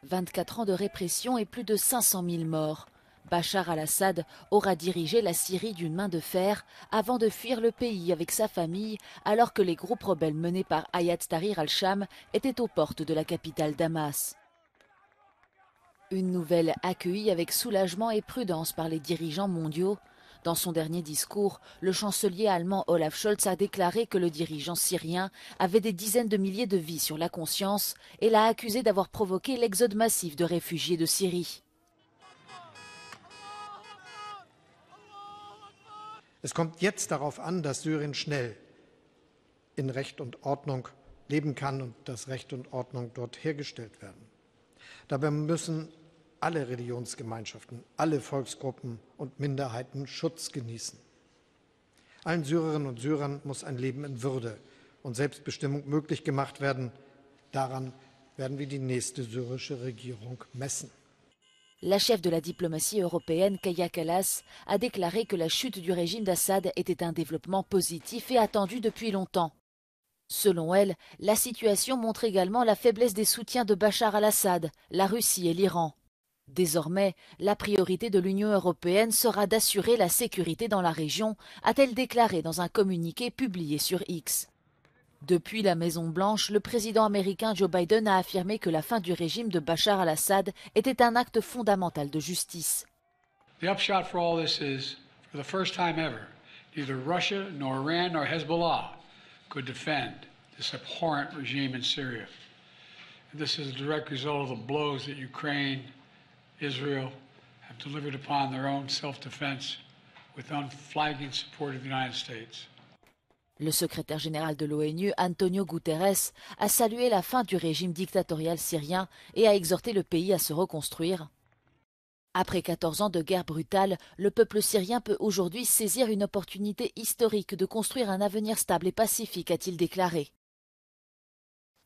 24 ans de répression et plus de 500 000 morts. Bachar al-Assad aura dirigé la Syrie d'une main de fer avant de fuir le pays avec sa famille alors que les groupes rebelles menés par Hayat Tahrir al-Sham étaient aux portes de la capitale Damas. Une nouvelle accueillie avec soulagement et prudence par les dirigeants mondiaux. Dans son dernier discours, le chancelier allemand Olaf Scholz a déclaré que le dirigeant syrien avait des dizaines de milliers de vies sur la conscience et l'a accusé d'avoir provoqué l'exode massif de réfugiés de Syrie. Es kommt jetzt darauf an, dass Syrien schnell in Recht und Ordnung leben kann und dass Recht und Ordnung dort hergestellt werden. Dabei müssen alle Religionsgemeinschaften, alle Volksgruppen und Minderheiten Schutz genießen. Allen Syrerinnen und Syrern muss ein Leben in Würde und Selbstbestimmung möglich gemacht werden. Daran werden wir die nächste syrische Regierung messen. La chef de la diplomatie européenne, Kaja Kallas, a déclaré que la chute du régime d'Assad était un développement positif et attendu depuis longtemps. Selon elle, la situation montre également la faiblesse des soutiens de Bachar al-Assad, la Russie et l'Iran. Désormais, la priorité de l'Union européenne sera d'assurer la sécurité dans la région, a-t-elle déclaré dans un communiqué publié sur X. Depuis la Maison-Blanche, le président américain Joe Biden a affirmé que la fin du régime de Bachar al-Assad était un acte fondamental de justice. The upshot for all this is, for the first time ever, neither Russia nor Iran nor Hezbollah could defend this abhorrent regime in Syria. And this is a direct result of the blows that Ukraine, Israel have delivered upon their own self-defense with unflagging support of the United States. Le secrétaire général de l'ONU, Antonio Guterres, a salué la fin du régime dictatorial syrien et a exhorté le pays à se reconstruire. Après 14 ans de guerre brutale, le peuple syrien peut aujourd'hui saisir une opportunité historique de construire un avenir stable et pacifique, a-t-il déclaré.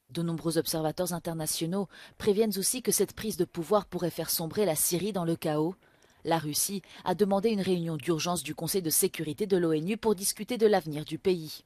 De nombreux observateurs internationaux préviennent aussi que cette prise de pouvoir pourrait faire sombrer la Syrie dans le chaos. La Russie a demandé une réunion d'urgence du Conseil de sécurité de l'ONU pour discuter de l'avenir du pays.